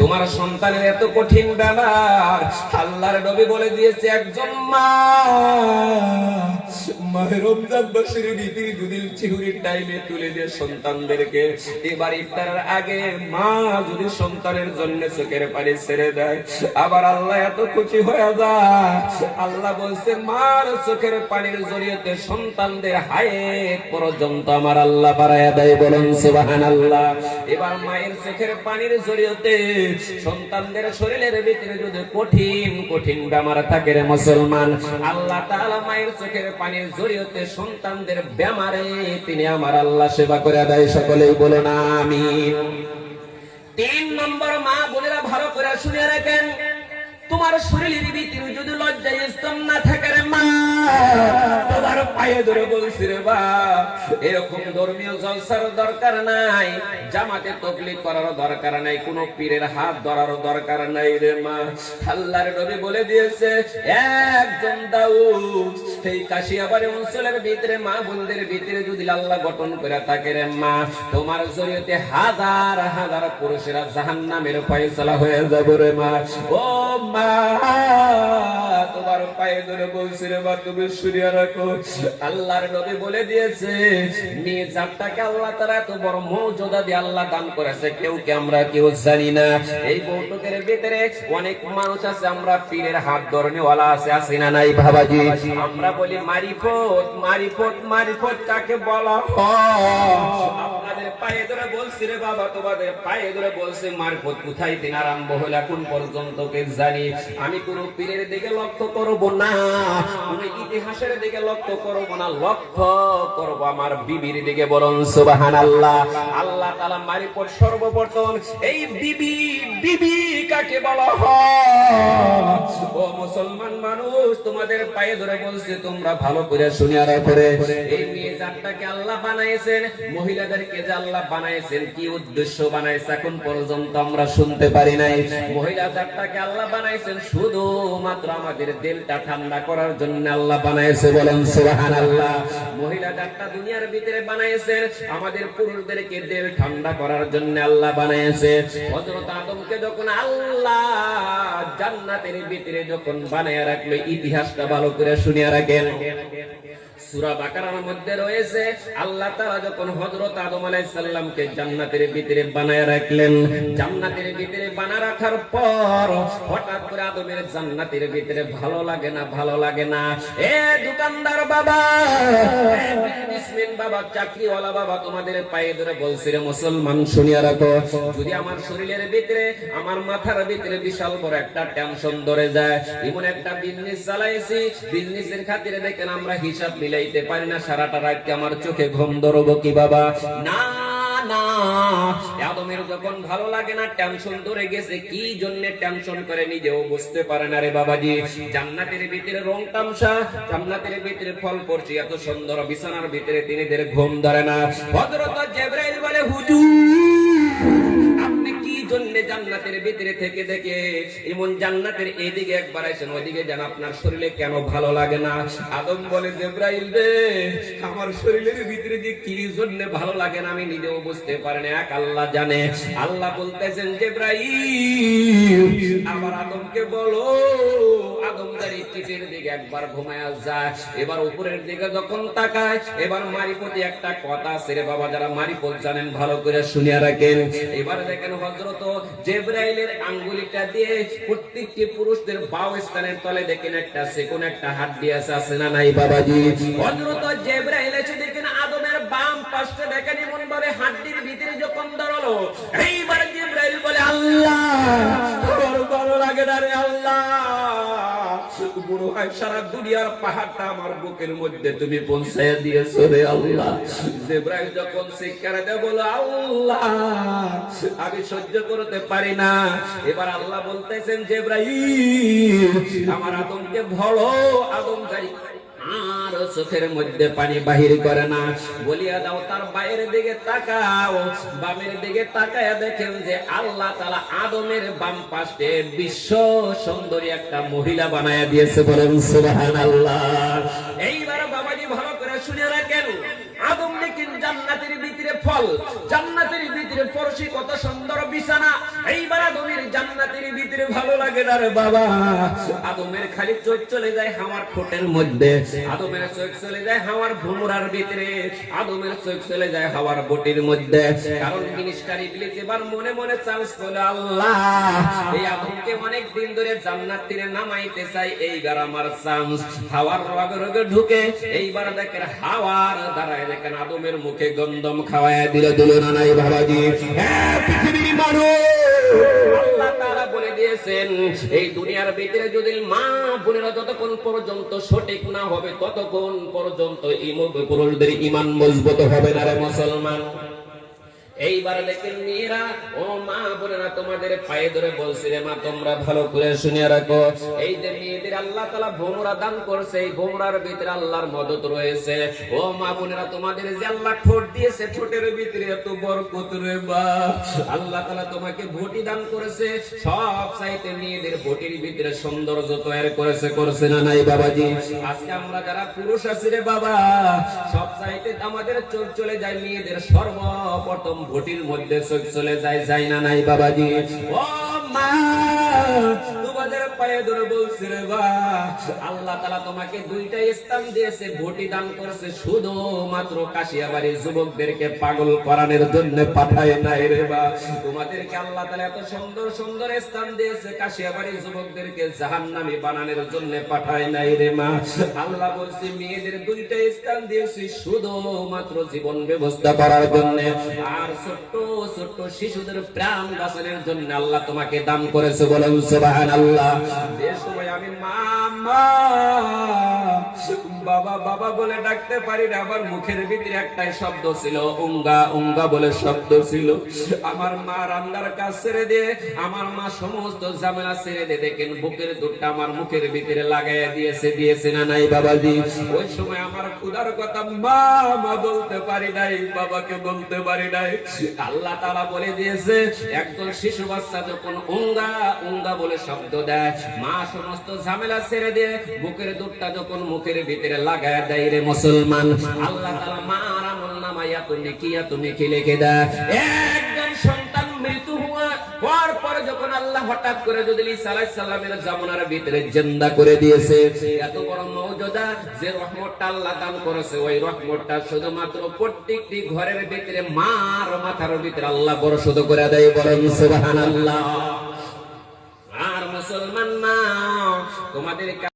তোমার সন্তানের এত কঠিন ব্যাপার, আল্লাহর নবী বলে দিয়েছে একজন মা মাহে রমজান মাসের ভিতরে যদি চিহুরির টাইমে তুলে দিয়ে সন্তানদেরকে এবার ইফতারের আগে মা যদি সন্তানের জন্য চোখের পানি ছেড়ে দেয়, আবার আল্লাহ এত খুশি হয়ে যায়। আল্লাহ বলছে মার চোখের পানির জড়িয়েতে সন্তানদের হায়েত পর্যন্ত আমার আল্লাহ বাড়ায়া দেয়। বলুন সুবহানাল্লাহ। এবার মায়ের চোখের পানির জড়িয়েতে সন্তানদের শরীরের ভিতরে যদি কঠিন কঠিন বেমার থাকে রে মুসলমান, আল্লাহ তাআলা মায়ের চোখের পানির জড়িয়েতে সন্তানদের বেমারে তিনি আমার আল্লাহ সেবা করে দেয়। সকলেই বলুন আমিন। 3 নম্বর, মা বোনেরা ভালো করে শুনে রাখেন, তোমার শরীরের ভিতরে যদি লজ্জা ইসলাম না থাকে রে মা, তোমার পায়ে ধরে বলছি রে বা, এরকম ধর্মীয় জলসার দরকার নাই, জামাতে তাবলীগ করার দরকার নাই, কোন পীরের হাত ধরার দরকার নাই রে মা। আল্লাহর নবী বলে দিয়েছে একজন দাউদ এই কাশিয়াবাড়ি অঞ্চলের ভিতরে মা বোনদের ভিতরে যদি আল্লাহ গঠন করে থাকে রে মা, তোমার জরিয়তে হাজার হাজার পুরুষেরা জাহান্নামের ফয়সালা হয়ে যাবে রে মা। ও মা, তোমার পায়ে ধরে বলছি রে মা, তুমি শুনিয়া রাখো, আল্লাহর নবী বলে দিয়েছে মেয়ে জাতটাকে আল্লাহ তাআলা এত বড় মর্যাদা দিয়ে আল্লাহ দান করেছে, আমরা কেউ জানি না। এই বৌদ্ধদের ভিতরে অনেক মানুষ আছে, আমরা পীরের হাত ধরনেওয়ালা আছে না নাই বাবাজি? আমরা বলি মারিফত মারিফত মারিফত কাকে বলা হয়? আপনাদের পায়ে ধরে বলছি রে বাবা, তোমাদের পায়ে ধরে বলছি মারিফত কোথায় দিন আরম্ভ হলো এখন পর্যন্ত কে জানি। আমি কোন পীরের দিকে লক্ষ্য করব না, কোন ইতিহাসের দিকে লক্ষ্য করব না, লক্ষ্য করব আমার বিবির দিকে। বলুন সুবহানাল্লাহ। আল্লাহ তাআলা মারিফত সর্বপ্রথম এই বিবি কাকে বলা হয়? ও মুসলমান মানুষ, তোমাদের পায়ে ধরে বলছে তোমরা ভালো করে শুনিয়া রাখো রে, এই মেয়ে জাতটাকে আল্লাহ বানাইছেন, মহিলাদেরকে যে আল্লাহ বানাইছেন কি উদ্দেশ্য বানাইছে এখন পর্যন্ত আমরা শুনতে পারি নাই। মহিলা জাতটাকে আল্লাহ বানাইছেন শুধু মাত্র আমাদের দিলটা ঠান্ডা করার জন্য আল্লাহ বানাইছে। বলেন সুবহানাল্লাহ। মহিলা জাতটা দুনিয়ার ভিতরে বানাইছেন আমাদের পুরুষদেরকে দিল ঠান্ডা করার জন্য আল্লাহ বানাইছে। হযরত আদমকে যখন আল্লাহ জান্নাতের ভিতরে যখন বানায়া রাখলো, ইতিহাসটা ভালো করে শুনিয়া রাখেন। সূরা বাকারার মধ্যে রয়েছে আল্লাহ তাআলা যখন হযরত আদম আলাইহিস সালামকে জান্নাতের ভিতরে বানায়া রাখলেন, জান্নাতের ভিতরে বানা রাখার পর হঠাৎ করে আদমের জান্নাতের ভিতরে ভালো লাগে না। এ দোকানদার বাবা, বিসমিন বাবা, চাকরিওয়ালা বাবা, তোমাদের পায়ে ধরে বলছি রে মুসলমান শুনিয়া রাখো, যদি আমার শরীরের ভিতরে আমার মাথার ভিতরে বিশাল বড় একটা টেনশন ধরে যায়, এমন একটা বিজনেস চালাইছি, বিজনেসের খাতিরে দেখেন আমরা হিসাব মিলাইতে পারি না, সারাটা রাত আমার চোখে ঘুম ধরবো কি বাবা? না না, আদমের যখন ভালো লাগে না, টেনশন ধরে গেছে, কি জন্য টেনশন করে নিজেও বুঝতে পারে না রে বাবাজি। জান্নাতের ভিতরে রং তামসা, জান্নাতের ভিতরে ফল পড়ছে এত সুন্দর, বিছানার ভিতরে তিনিদের ঘুম ধরে না। হযরত জিবরাইল বলে হুজুর আপনি কি জন্য জান্নাতের ভিতরে থেকে দেখে এমন জান্নাতের এইদিকে একবার আইছেন, ওইদিকে যান, আপনার শরীরে কেন ভালো লাগে না? আদম বলে জিবরাইল রে, আমার শরীরের ভিতরে যে কি জন্য ভালো লাগে না আমি নিজেও বুঝতে পারি না, এক আল্লাহ জানে। আল্লাহ বলতেছেন জিবরাইল আমার আদমকে বলো আদম দাঁড়ি চিটের দিকে একবার ঘুমায়া যায়, এবার উপরের দিকে যখন তাকায়, এবার মারিফতি একটা কথা আছে রে বাবা, যারা মারিফত জানেন ভালো করে শুনিয়া রাখেন। এবার দেখেন হযরত জিবরাইলের আঙ্গুলিটা দিয়ে প্রত্যেকটি পুরুষদের বাউ স্থানের তলে দেখেন একটা সেকোন একটা হাড্ডি আছে না নাই বাবাজি? হযরত জিবরাইল এসে দেখেন আদমের বাম পাশে দেখেন এমন ভাবে হাড্ডির ভিতরে যখন ধরলো, এইবার জিবরাইল বলে আল্লাহ বড় ভালো লাগে না রে আল্লাহ, বুড়ো হয় সারা দুনিয়ার পাহাড়টা আমার বুকের মধ্যে তুমি পৌঁছায় দিয়েছো রে আল্লাহ। জিবরাইল যখন চিৎকার দেয় বলো আল্লাহ আমি সহ্য করতে পারি না। এবার আল্লাহ বলতেছেন জিবরাইল আমার আদমকে বলো, আদম যাই আর চোখের মধ্যে পানি বাহির করে না, বলিয়া দাও তার বাইরের দিকে তাকাও, বামের দিকে তাকায়া দেখেন যে আল্লাহ তাআলা আদমের বাম পাশে বিশ্ব সুন্দরী একটা মহিলা বানায়া দিয়েছে। বলেন সুবহানাল্লাহ। এইবার বাবাজি ভালো করে শুনে রাখেন, আদম দেখেন জান্নাতের ভিতরে ফল, জান্নাতের ভিতরে পরশি কত সুন্দর বিছানা, এইবার আদমের জান্নাতের ভিতরে ভালো লাগে না রে বাবা। আদমের খালি চোখ চলে যায় হাওয়ার ঠোঁটের মধ্যে, আদমের চোখ চলে যায় হাওয়ার ভুমরার ভিতরে, আদমের চোখ চলে যায় হাওয়ার বটির মধ্যে। কারণ জিনিসটার ইবলিস এবার মনে মনে চান্স করলো, আল্লাহ এই আদমকে অনেক দিন ধরে জান্নাত থেকে নামাইতে চাই, এইবার আমার চান্স। হাওয়ার রগে রগে ঢুকে এইবার দেখেন হাওয়ার দাঁড়ায় দেখেন আদমের মুখে গন্ধম খাওয়ায় দিল না নাই বাবাজি। পৃথিবীর মানুষ আল্লাহ তাআলা বলে দিয়েছেন, এই দুনিয়ার ভিতরে যদি মা বোনেরা যতক্ষণ পর্যন্ত সঠিক না হবে ততক্ষণ পর্যন্ত পুরুষদের ঈমান মজবুত হবে না রে মুসলমান। এইবার দেখেন মেয়েরা, ও মা বোনেরা, তোমাদের পায়ে ধরে বলছি রে মা, তোমরা ভালো করে শুনে রাখো, এই যে মেয়েদের আল্লাহ তাআলা ভোমরা দান করছে, এই ভোমরার ভিতরে আল্লাহর মদত রয়েছে। ও মা বোনেরা, তোমাদের যে আল্লাহ ঠোঁট দিয়েছে, ঠোঁটের ভিতরে এত বরকত রে বা। আল্লাহ তাআলা তোমাকে ভোটি দান করেছে, সব চাইতে মেয়েদের ভোটির ভিতরে সৌন্দর্য তৈরি করেছে, করছে না নাই বাবাজি? আজকে আমরা যারা পুরুষ আছি রে বাবা, সব চাইতে আমাদের চোখ চলে যায় মেয়েদের সর্বপ্রথম ভোটির মধ্যে চোখ চলে যায়, যায় না নাই বাবাজি? ও মা, তোমাদের পায়ে ধরে বলছি রে বা, আল্লাহ তাআলা তোমাকে দুইটা স্থান দিয়েছে, ভোটি দান করেছে, শুধুমাত্র কাশিয়াবাড়ির যুবকদেরকে পাগল করানোর জন্য পাঠায় নাই রে বা। তোমাদেরকে আল্লাহ তাআলা এত সুন্দর সুন্দর স্থান দিয়েছে, কাশিয়াবাড়ির যুবকদেরকে জাহান্নামী বানানোর জন্য পাঠায় নাই রে মা। আল্লাহ বলছে মেয়েদের দুইটা স্থান দিয়েছি শুধুমাত্র জীবন ব্যবস্থা করার জন্য, আর ছোট্ট ছোট্ট শিশুদের প্রাণ বাঁচানোর জন্য আল্লাহ তোমাকে দান করেছে। বলেন সুবহানাল্লাহ। যে সময় আমি মা মা বাবা বাবা বলে ডাকতে পারি না, আমার মুখের ভিতরে একটাই শব্দ ছিল, উঙ্গা উঙ্গা বলে শব্দ ছিল। আমার মা রান্নার কাজ ছেড়ে দিয়ে, আমার মা সমস্ত ঝামেলা ছেড়ে দিয়ে দেখেন বুকের দুধটা আমার মুখের ভিতরে লাগাইয়া দিয়েছে না নাই বাবাজি? ওই সময় আমার ক্ষুধার কথা মা মা বলতে পারি নাই, বাবাকে বলতে পারি নাই। আল্লাহ তাআলা বলে দিয়েছে, একজন শিশু বাচ্চা যখন উঙ্গা উঙ্গা বলে শব্দ দেয়, মা সমস্ত ঝামেলা ছেড়ে দিয়ে বুকের দুধটা যখন মুখের ভিতরে লাগায় দেয় রে মুসলমান, আল্লাহ তাআলা মার আমলনামায় তুমি কি লিখে দেয়। একজন সন্তান মৃত্যু হওয়ার পরে যখন আল্লাহ হঠাৎ করে যদি ঈসা আলাইহিস সালামের জামানার ভিতরে জিন্দা করে দিয়েছে, এত বড় মওজুদা যে রহমতটা আল্লাহ দান করেছে, ওই রহমতটা শুধুমাত্র প্রত্যেকটি ঘরের ভিতরে মার মাথার ভিতরে আল্লাহ বর্ষিত করে দেয়। বলেন সুবহানাল্লাহ। আর মুসলমান মা, তোমাদের